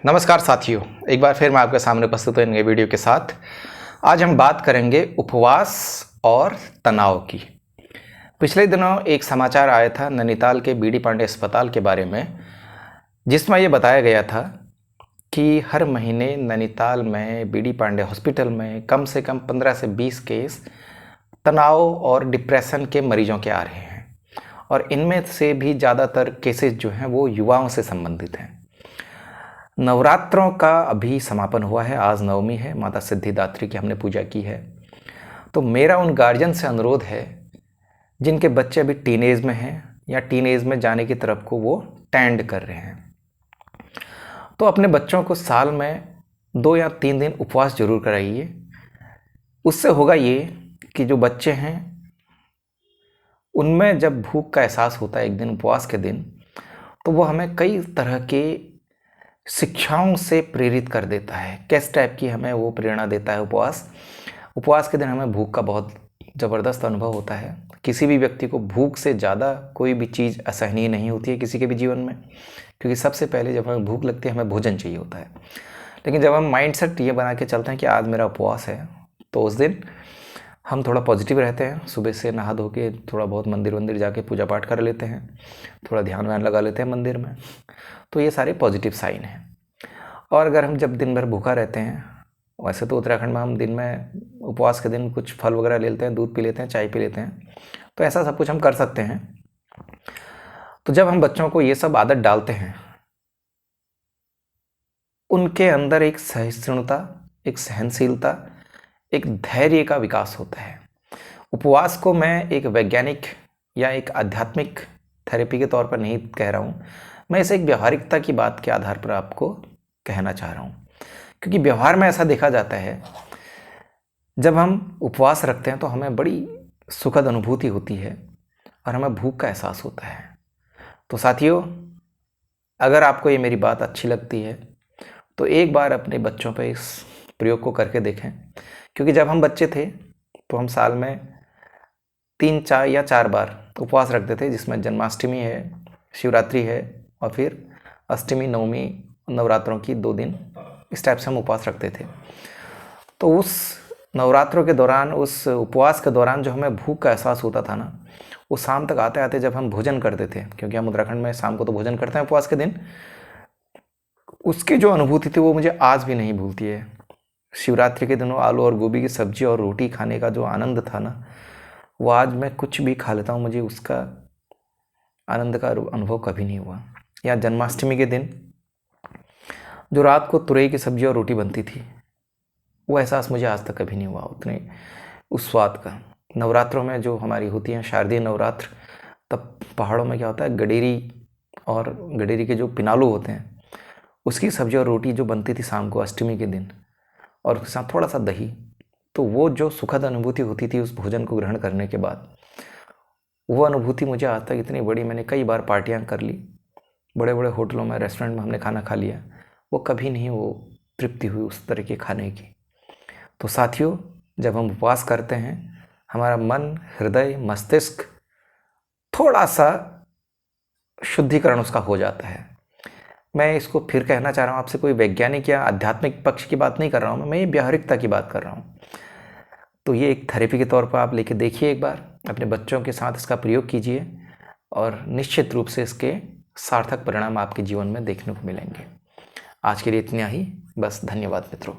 नमस्कार साथियों, एक बार फिर मैं आपके सामने उपस्थित हूँ नए वीडियो के साथ। आज हम बात करेंगे उपवास और तनाव की। पिछले दिनों एक समाचार आया था नैनीताल के बीडी पांडे अस्पताल के बारे में, जिसमें ये बताया गया था कि हर महीने नैनीताल में बीडी पांडे हॉस्पिटल में कम से कम 15 से 20 केस तनाव और डिप्रेशन के मरीजों के आ रहे हैं, और इनमें से भी ज़्यादातर केसेस जो हैं वो युवाओं से संबंधित हैं। नवरात्रों का अभी समापन हुआ है, आज नवमी है, माता सिद्धिदात्री की हमने पूजा की है। तो मेरा उन गार्जियन से अनुरोध है जिनके बच्चे अभी टीनेज में हैं या टीनेज में जाने की तरफ को वो टेंड कर रहे हैं, तो अपने बच्चों को साल में 2 या 3 दिन उपवास जरूर कराइए। उससे होगा ये कि जो बच्चे हैं उनमें जब भूख का एहसास होता है एक दिन उपवास के दिन, तो वो हमें कई तरह के शिक्षाओं से प्रेरित कर देता है। किस टाइप की हमें वो प्रेरणा देता है उपवास के दिन हमें भूख का बहुत ज़बरदस्त अनुभव होता है। किसी भी व्यक्ति को भूख से ज़्यादा कोई भी चीज़ असहनीय नहीं होती है किसी के भी जीवन में, क्योंकि सबसे पहले जब हमें भूख लगती है हमें भोजन चाहिए होता है। लेकिन जब हम माइंडसेट ये बना के चलते हैं कि आज मेरा उपवास है, तो उस दिन हम थोड़ा पॉजिटिव रहते हैं। सुबह से नहा धो के थोड़ा बहुत मंदिर जाके पूजा पाठ कर लेते हैं, थोड़ा ध्यान व्यान लगा लेते हैं मंदिर में, तो ये सारे पॉजिटिव साइन हैं। और अगर हम जब दिन भर भूखा रहते हैं, वैसे तो उत्तराखंड में हम दिन में उपवास के दिन कुछ फल वगैरह ले लेते हैं, दूध पी लेते हैं, चाय पी लेते हैं, तो ऐसा सब कुछ हम कर सकते हैं। तो जब हम बच्चों को ये सब आदत डालते हैं, उनके अंदर एक सहिष्णुता, एक सहनशीलता, एक धैर्य का विकास होता है। उपवास को मैं एक वैज्ञानिक या एक आध्यात्मिक थेरेपी के तौर पर नहीं कह रहा हूँ, मैं इसे एक व्यवहारिकता की बात के आधार पर आपको कहना चाह रहा हूँ। क्योंकि व्यवहार में ऐसा देखा जाता है, जब हम उपवास रखते हैं तो हमें बड़ी सुखद अनुभूति होती है और हमें भूख का एहसास होता है। तो साथियों, अगर आपको ये मेरी बात अच्छी लगती है तो एक बार अपने बच्चों पर इस प्रयोग को करके देखें। क्योंकि जब हम बच्चे थे तो हम साल में 3, 4 या 4 बार उपवास रखते थे, जिसमें जन्माष्टमी है, शिवरात्रि है और फिर अष्टमी, नवमी, नवरात्रों की 2 दिन, इस टाइप से हम उपवास रखते थे। तो उस नवरात्रों के दौरान, उस उपवास के दौरान जो हमें भूख का एहसास होता था ना, वो शाम तक आते आते जब हम भोजन करते थे, क्योंकि हम उत्तराखंड में शाम को तो भोजन करते हैं उपवास के दिन, उसकी जो अनुभूति थी वो मुझे आज भी नहीं भूलती है। शिवरात्रि के दिनों आलू और गोभी की सब्जी और रोटी खाने का जो आनंद था ना, वो आज मैं कुछ भी खा लेता हूँ, मुझे उसका आनंद का अनुभव कभी नहीं हुआ। या जन्माष्टमी के दिन जो रात को तुरई की सब्जी और रोटी बनती थी, वो एहसास मुझे आज तक कभी नहीं हुआ उतने उस स्वाद का। नवरात्रों में जो हमारी होती हैं शारदीय नवरात्र, तब पहाड़ों में क्या होता है, गडेरी के जो पिनालू होते हैं, उसकी सब्जी और रोटी जो बनती थी शाम को अष्टमी के दिन, और उसके साथ थोड़ा सा दही, तो वो जो सुखद अनुभूति होती थी उस भोजन को ग्रहण करने के बाद, वो अनुभूति मुझे आज तक इतनी बड़ी, मैंने कई बार पार्टियाँ कर ली, बड़े बड़े होटलों में, रेस्टोरेंट में हमने खाना खा लिया, वो कभी नहीं वो तृप्ति हुई उस तरह के खाने की। तो साथियों, जब हम उपवास करते हैं, हमारा मन, हृदय, मस्तिष्क थोड़ा सा शुद्धिकरण उसका हो जाता है। मैं इसको फिर कहना चाह रहा हूँ आपसे, कोई वैज्ञानिक या आध्यात्मिक पक्ष की बात नहीं कर रहा हूँ मैं ये व्यवहारिकता की बात कर रहा हूँ। तो ये एक थेरेपी के तौर पर आप लेके देखिए, एक बार अपने बच्चों के साथ इसका प्रयोग कीजिए, और निश्चित रूप से इसके सार्थक परिणाम आपके जीवन में देखने को मिलेंगे। आज के लिए इतना ही, बस। धन्यवाद मित्रों।